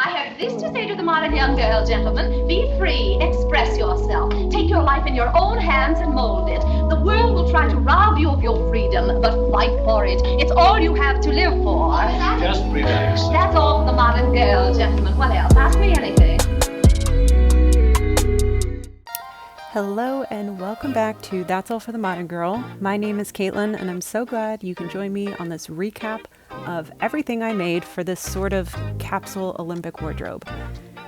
I have this to say to the modern young girl, gentlemen. Be free, express yourself. Take your life in your own hands and mold it. The world will try to rob you of your freedom, but fight for it. It's all you have to live for. Just relax. That's all for the modern girl, gentlemen. What else? Ask me anything. Hello and welcome back to That's All for the Modern Girl. My name is Caitlin and I'm so glad you can join me on this recap of everything I made for this sort of capsule Olympic wardrobe.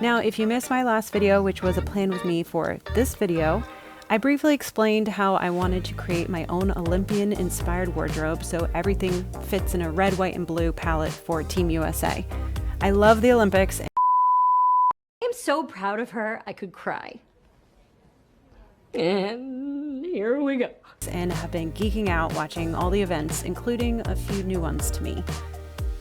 Now, if you missed my last video, which was a plan with me for this video, I briefly explained how I wanted to create my own Olympian-inspired wardrobe so everything fits in a red, white, and blue palette for Team USA. I love the Olympics. I'm so proud of her, I could cry. And here we go. And have been geeking out watching all the events, including a few new ones to me.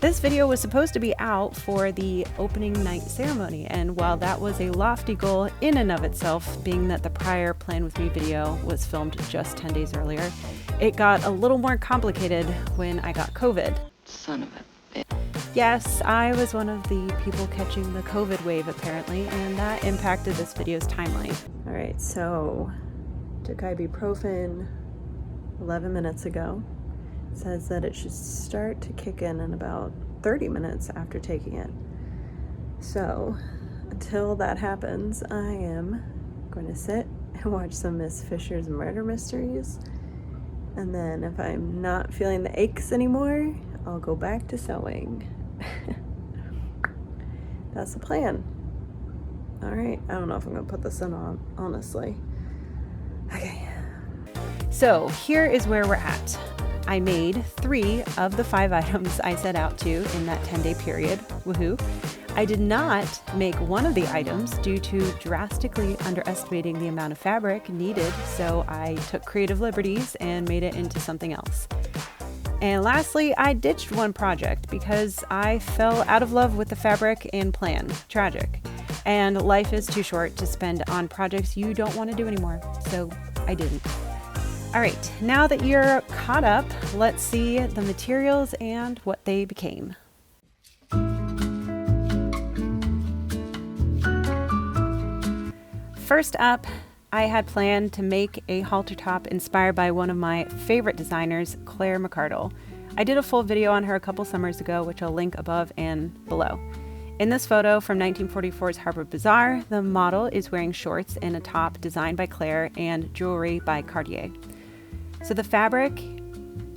This video was supposed to be out for the opening night ceremony, and while that was a lofty goal in and of itself, being that the prior Plan With Me video was filmed just 10 days earlier, it got a little more complicated when I got COVID. Son of a bitch. Yes, I was one of the people catching the COVID wave apparently, and that impacted this video's timeline. Alright, so took ibuprofen 11 minutes ago. It says that it should start to kick in about 30 minutes after taking it. So until that happens, I am going to sit and watch some Miss Fisher's Murder Mysteries. And then if I'm not feeling the aches anymore, I'll go back to sewing. That's the plan. Alright, I don't know if I'm going to put this on, honestly. Okay. So here is where we're at. I made 3 of the 5 items I set out to in that 10-day period. Woohoo! I did not make one of the items due to drastically underestimating the amount of fabric needed, so I took creative liberties and made it into something else. And lastly, I ditched one project because I fell out of love with the fabric and plan. Tragic. And life is too short to spend on projects you don't want to do anymore, so I didn't. All right, now that you're caught up, let's see the materials and what they became. First up, I had planned to make a halter top inspired by one of my favorite designers, Claire McCardle. I did a full video on her a couple summers ago, which I'll link above and below. In this photo from 1944's Harvard Bazaar, the model is wearing shorts and a top designed by Claire and jewelry by Cartier. So the fabric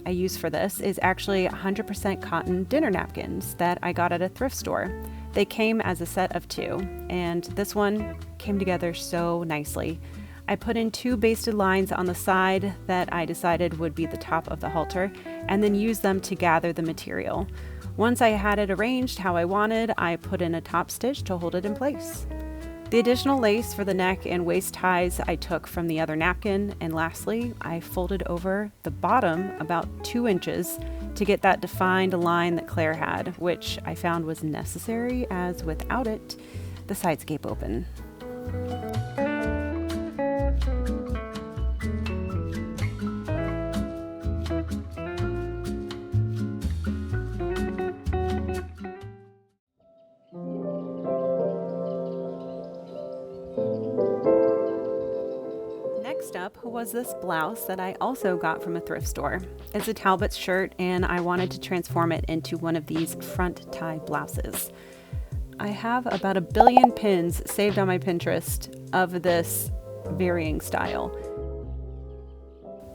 I use for this is actually 100% cotton dinner napkins that I got at a thrift store. They came as a set of 2, and this one came together so nicely. I put in 2 basted lines on the side that I decided would be the top of the halter, and then used them to gather the material. Once I had it arranged how I wanted, I put in a top stitch to hold it in place. The additional lace for the neck and waist ties I took from the other napkin, and lastly, I folded over the bottom about 2 inches to get that defined line that Claire had, which I found was necessary as without it, the sides gape open. Next up was this blouse that I also got from a thrift store. It's a Talbot's shirt and I wanted to transform it into one of these front tie blouses. I have about 1 billion pins saved on my Pinterest of this varying style.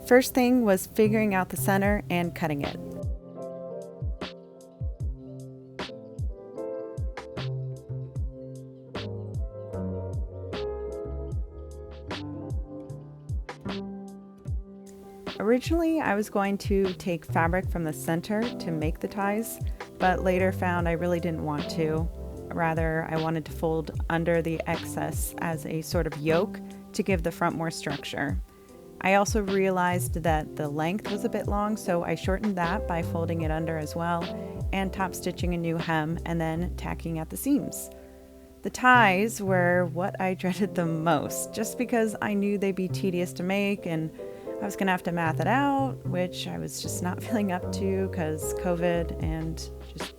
First thing was figuring out the center and cutting it. Originally, I was going to take fabric from the center to make the ties, but later found I really didn't want to. Rather, I wanted to fold under the excess as a sort of yoke to give the front more structure. I also realized that the length was a bit long, so I shortened that by folding it under as well and top stitching a new hem and then tacking at the seams. The ties were what I dreaded the most, just because I knew they'd be tedious to make and I was gonna have to math it out, which I was just not feeling up to because COVID and just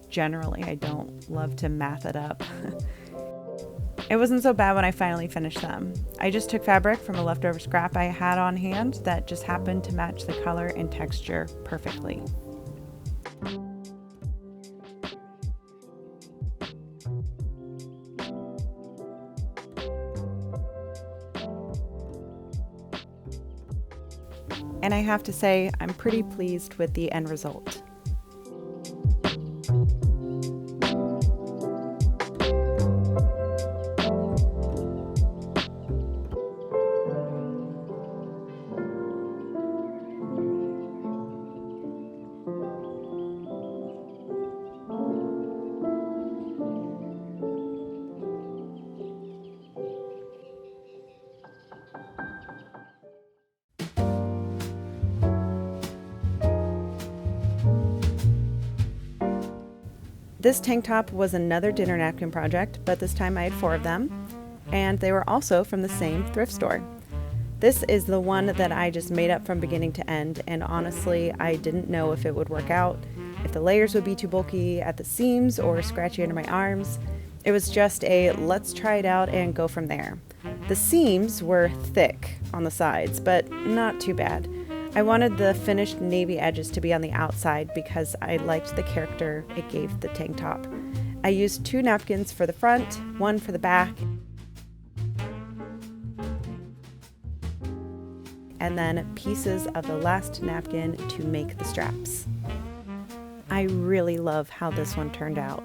generally I don't love to math it up. It wasn't so bad when I finally finished them. I just took fabric from a leftover scrap I had on hand that just happened to match the color and texture perfectly. And I have to say, I'm pretty pleased with the end result. This tank top was another dinner napkin project, but this time I had 4 of them, and they were also from the same thrift store. This is the one that I just made up from beginning to end, and honestly, I didn't know if it would work out, if the layers would be too bulky at the seams or scratchy under my arms. It was just a let's try it out and go from there. The seams were thick on the sides, but not too bad. I wanted the finished navy edges to be on the outside because I liked the character it gave the tank top. I used 2 napkins for the front, 1 for the back, and then pieces of the last napkin to make the straps. I really love how this one turned out.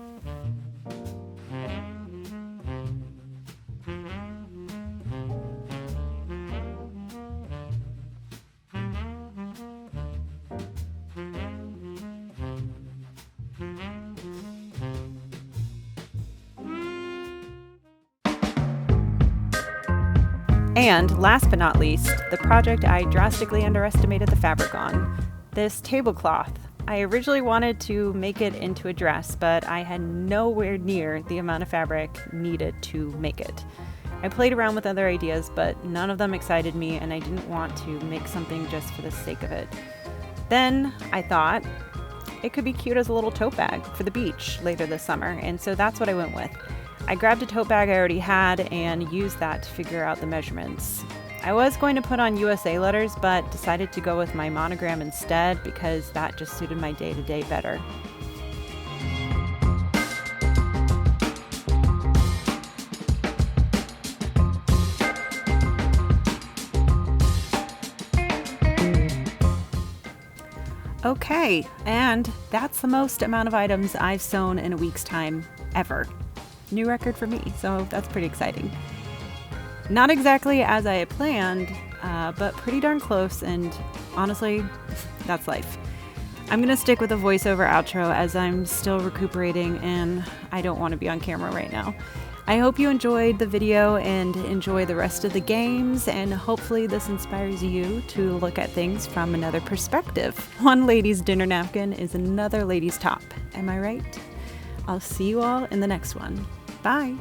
And last but not least, the project I drastically underestimated the fabric on, this tablecloth. I originally wanted to make it into a dress, but I had nowhere near the amount of fabric needed to make it. I played around with other ideas, but none of them excited me, and I didn't want to make something just for the sake of it. Then I thought it could be cute as a little tote bag for the beach later this summer, and so that's what I went with. I grabbed a tote bag I already had and used that to figure out the measurements. I was going to put on USA letters, but decided to go with my monogram instead because that just suited my day-to-day better. Okay, and that's the most amount of items I've sewn in a week's time ever. New record for me, so that's pretty exciting. Not exactly as I had planned, but pretty darn close, and honestly, that's life. I'm gonna stick with a voiceover outro as I'm still recuperating and I don't want to be on camera right now. I hope you enjoyed the video and enjoy the rest of the games, and hopefully this inspires you to look at things from another perspective. One lady's dinner napkin is another lady's top. Am I right? I'll see you all in the next one. Bye.